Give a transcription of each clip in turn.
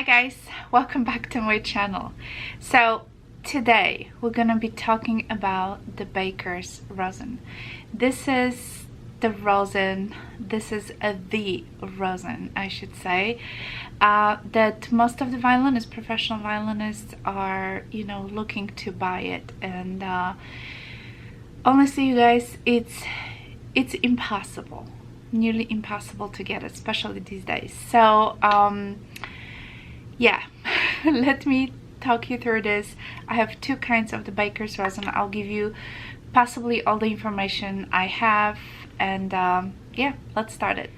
guys, welcome back to my channel. So today we're gonna be talking about the Baker's Rosin. This is the rosin, the rosin I should say, that most of the violinists, professional violinists are, looking to buy it. And honestly you guys, it's impossible, nearly impossible to get, especially these days. So yeah, let me talk you through this. I have two kinds of the Baker's Rosin. I'll give you possibly all the information I have, and yeah, let's start it.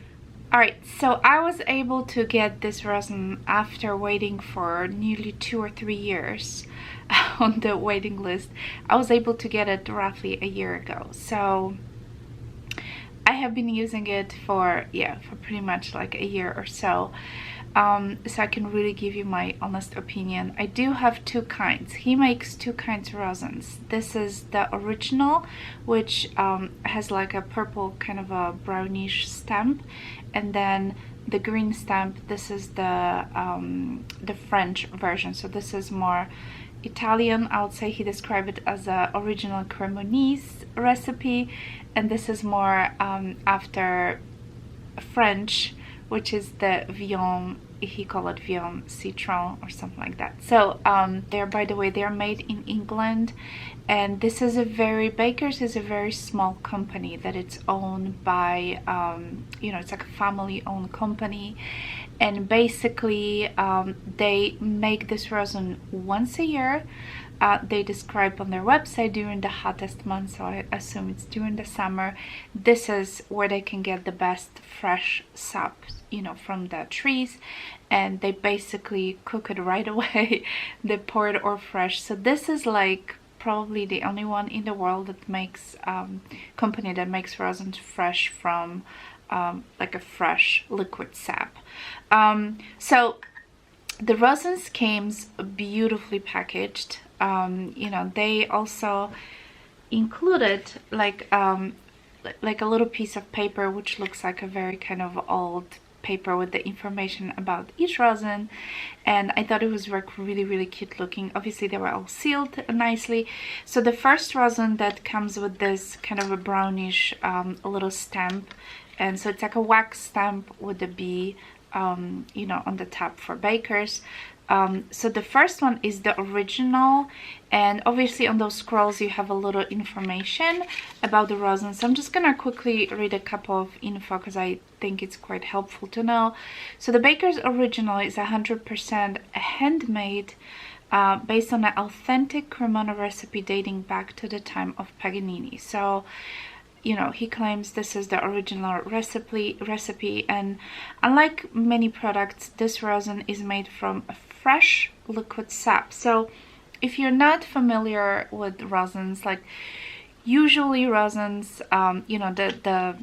Alright, so I was able to get this rosin after waiting for nearly 2 or 3 years on the waiting list. I was able to get it roughly a year ago. So I have been using it for pretty much like a year or so. So I can really give you my honest opinion. I do have two kinds. He makes two kinds of resins. This is the original, which has like a purple kind of a brownish stamp, and then the green stamp. This is the French version. So this is more Italian. I would say he described it as a original Cremonese recipe, and this is more after French, which is the Vion, he called it Vion Citron or something like that. So they're, by the way, they're made in England, and this is Baker's is a very small company that it's owned by, it's like a family-owned company, and basically they make this rosin once a year. They describe on their website during the hottest months, so I assume it's during the summer. This is where they can get the best fresh sap, from the trees, and they basically cook it right away. They pour it or fresh. So this is like probably the only one in the world that makes company that makes rosin fresh from like a fresh liquid sap. So the rosins came beautifully packaged. They also included like a little piece of paper which looks like a very kind of old paper with the information about each rosin, and I thought it was really cute looking. Obviously they were all sealed nicely. So the first rosin that comes with this kind of a brownish a little stamp, and so it's like a wax stamp with a bee on the top for Baker's. So the first one is the original, and obviously on those scrolls you have a little information about the rosin. So I'm just gonna quickly read a couple of info because I think it's quite helpful to know. So the Baker's original is 100% handmade, based on an authentic Cremona recipe dating back to the time of Paganini. So he claims this is the original recipe, and unlike many products, this rosin is made from a fresh liquid sap. So if you're not familiar with rosins, like usually rosins, the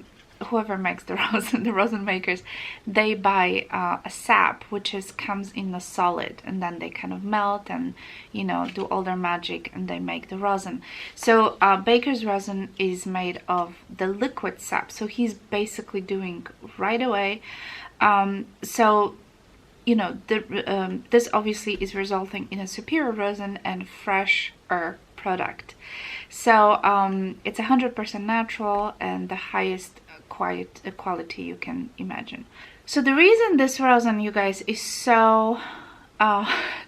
whoever makes the rosin, the rosin makers, they buy a sap which comes in a solid, and then they kind of melt and do all their magic and they make the rosin. So Baker's rosin is made of the liquid sap, so he's basically doing right away. So this obviously is resulting in a superior rosin and fresher product. So it's 100% natural and the highest quality you can imagine. So the reason this rosin, you guys, is so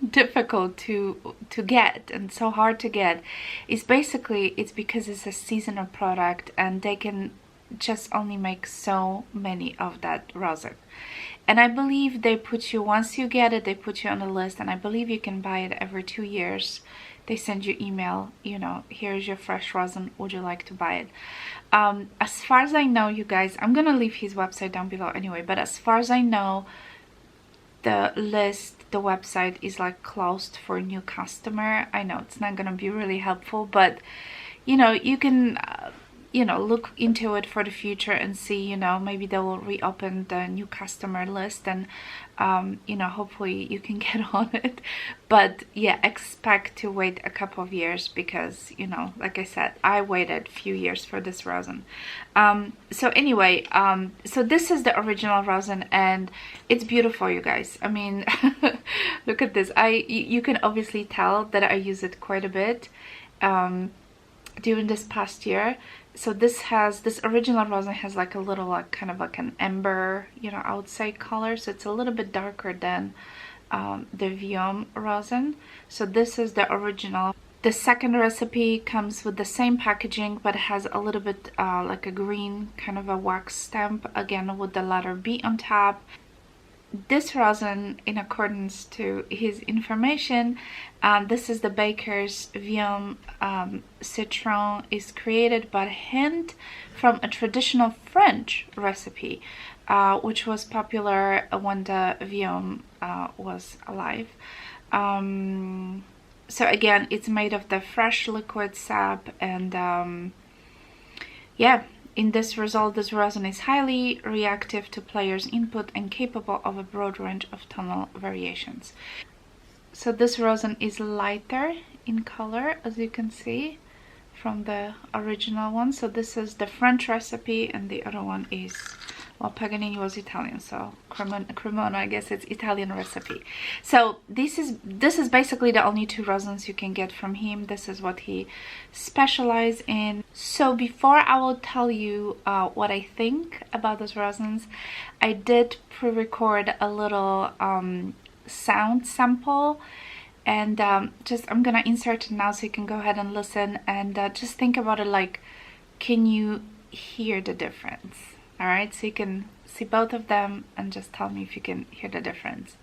difficult to get and so hard to get is basically it's because it's a seasonal product, and they can just only make so many of that rosin. And I believe they put you, once you get it, they put you on a list, and I believe you can buy it every 2 years. They send you email, here's your fresh rosin, would you like to buy it? As far as I know, you guys, I'm gonna leave his website down below anyway, but as far as I know, the website is like closed for new customer. I know it's not gonna be really helpful, but you can look into it for the future and see, maybe they will reopen the new customer list, and hopefully you can get on it. But yeah, expect to wait a couple of years because, like I said, I waited a few years for this rosin. So anyway, so this is the original rosin, and it's beautiful, you guys. I mean, Look at this. You can obviously tell that I use it quite a bit during this past year. So this original rosin has like a little like kind of like an amber, you know, outside color. So it's a little bit darker than the Viom rosin. So this is the original. The second recipe comes with the same packaging, but has a little bit like a green kind of a wax stamp, again with the letter B on top. This rosin, in accordance to his information, this is the Baker's Viom Citron, is created by hand from a traditional French recipe, which was popular when the Viom was alive. So again, it's made of the fresh liquid sap, and yeah, in this result, this rosin is highly reactive to players' input and capable of a broad range of tonal variations. So this rosin is lighter in color, as you can see from the original one. So this is the French recipe, and the other one is, well, Paganini was Italian, so Cremona, I guess it's Italian recipe. So this is basically the only two rosins you can get from him. This is what he specializes in. So before I will tell you what I think about those rosins, I did pre-record a little sound sample, and I'm gonna insert it now so you can go ahead and listen, and just think about it, like, can you hear the difference? All right, so you can see both of them and just tell me if you can hear the difference.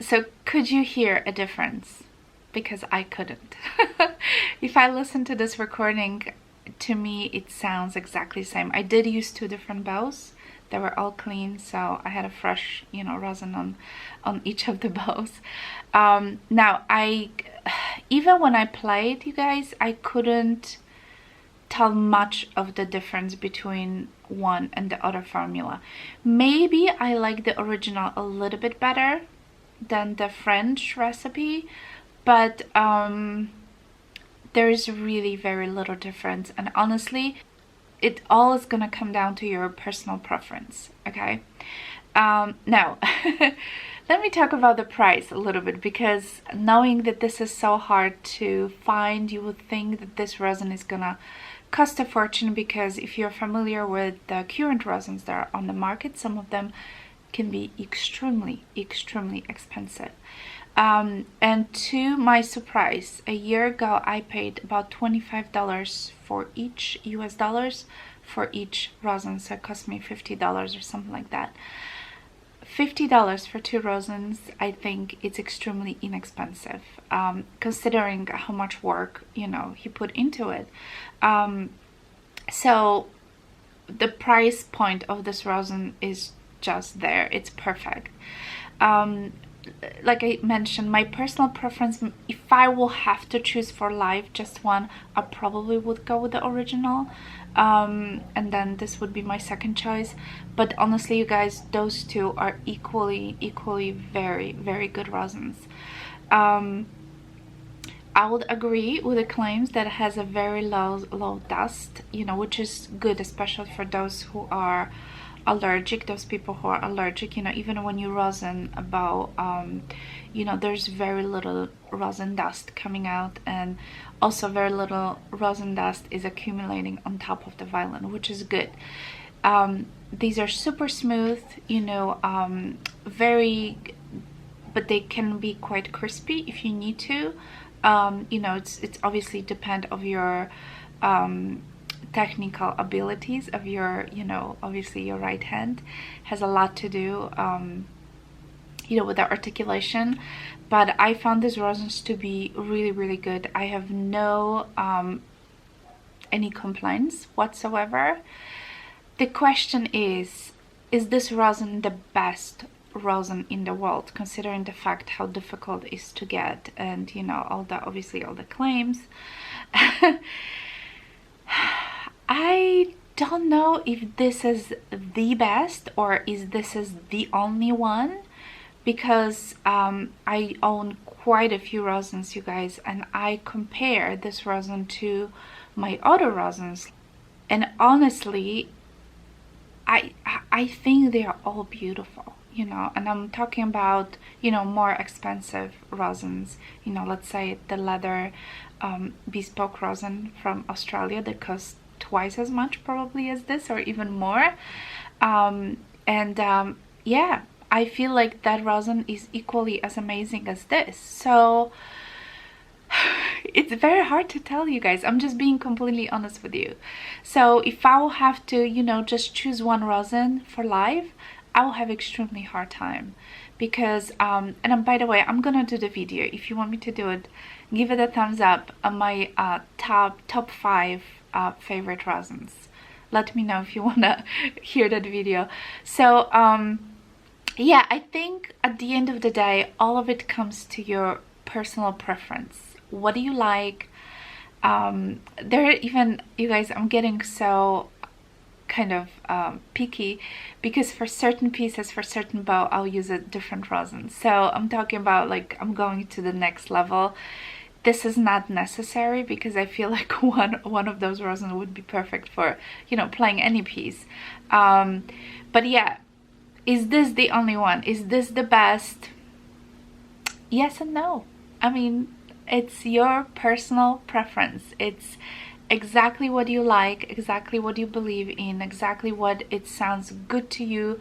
So could you hear a difference? Because I couldn't. If I listen to this recording, to me it sounds exactly the same. I did use two different bows. They were all clean, so I had a fresh, you know, rosin on each of the bows. Now, even when I played, you guys, I couldn't tell much of the difference between one and the other formula. Maybe I like the original a little bit better than the French recipe, but there is really very little difference, and honestly it all is gonna come down to your personal preference. Okay, now let me talk about the price a little bit, because knowing that this is so hard to find, you would think that this resin is gonna cost a fortune, because if you're familiar with the current resins that are on the market, some of them can be extremely expensive. And to my surprise, a year ago I paid about $25 for each US dollars for each rosin, so it cost me $50 or something like that. $50 for two rosins, I think it's extremely inexpensive, considering how much work, you know, he put into it. So the price point of this rosin is just there. It's perfect. Like I mentioned, my personal preference, if I will have to choose for live just one, I probably would go with the original, and then this would be my second choice. But honestly, you guys, those two are equally very good resins. I would agree with the claims that it has a very low dust, you know, which is good, especially for those who are allergic, those people who are allergic. You know, even when you rosin a bow, you know, there's very little rosin dust coming out, and also very little rosin dust is accumulating on top of the violin, which is good. These are super smooth, you know, very but they can be quite crispy if you need to. You know, it's obviously depend of your technical abilities of your, you know, obviously your right hand has a lot to do, you know, with the articulation. But I found these resins to be really good. I have no any complaints whatsoever. The question is this rosin the best rosin in the world, considering the fact how difficult it is to get, and you know, all the obviously all the claims. I don't know if this is the best or is this is the only one, because I own quite a few resins, you guys, and I compare this rosin to my other resins, and honestly I think they are all beautiful, you know. And I'm talking about, you know, more expensive resins, you know, let's say the leather bespoke rosin from Australia that costs twice as much probably as this, or even more. Yeah, I feel like that rosin is equally as amazing as this. So it's very hard to tell, you guys. I'm just being completely honest with you. So if I will have to, you know, just choose one rosin for life, I will have extremely hard time, because by the way, I'm gonna do the video. If you want me to do it, give it a thumbs up on my top 5 favorite resins. Let me know if you wanna hear that video. So yeah, I think at the end of the day, all of it comes to your personal preference. What do you like? There are even, you guys, I'm getting so kind of picky, because for certain pieces, for certain bow, I'll use a different rosin. So I'm talking about, like, I'm going to the next level. This is not necessary, because I feel like one of those rosins would be perfect for, you know, playing any piece. But yeah, is this the only one? Is this the best? Yes and no. I mean, it's your personal preference. It's exactly what you like, exactly what you believe in, exactly what it sounds good to you,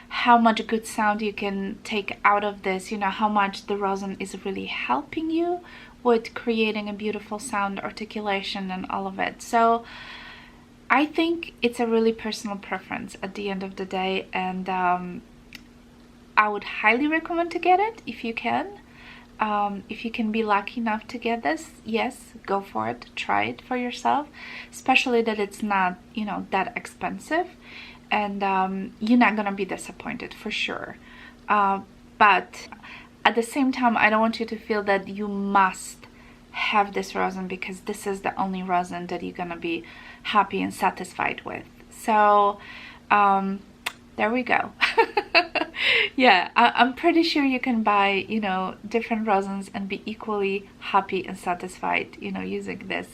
how much good sound you can take out of this, you know, how much the rosin is really helping you with creating a beautiful sound, articulation, and all of it. So I think it's a really personal preference at the end of the day, and I would highly recommend to get it if you can. If you can be lucky enough to get this, yes, go for it, try it for yourself, especially that it's not, you know, that expensive, and you're not gonna be disappointed for sure. But at the same time, I don't want you to feel that you must have this rosin because this is the only rosin that you're gonna be happy and satisfied with. So there we go. Yeah, I'm pretty sure you can buy, you know, different rosins and be equally happy and satisfied, you know, using this.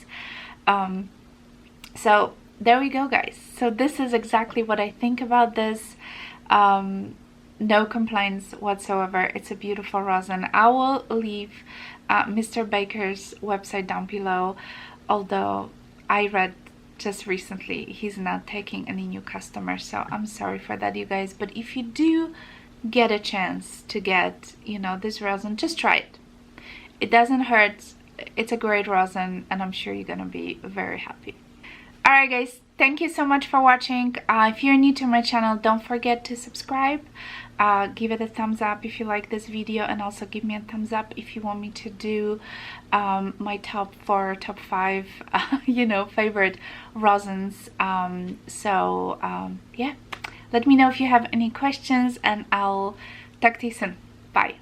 So there we go, guys. So this is exactly what I think about this. No complaints whatsoever. It's a beautiful rosin. I will leave Mr. Baker's website down below, although I read just recently he's not taking any new customers, so I'm sorry for that, you guys. But if you do get a chance to get, you know, this rosin, just try it. It doesn't hurt. It's a great rosin, and I'm sure you're gonna be very happy. Alright guys, thank you so much for watching. If you're new to my channel, don't forget to subscribe. Give it a thumbs up if you like this video, and also give me a thumbs up if you want me to do my top 5 you know, favorite rosins. Yeah, let me know if you have any questions, and I'll talk to you soon. Bye.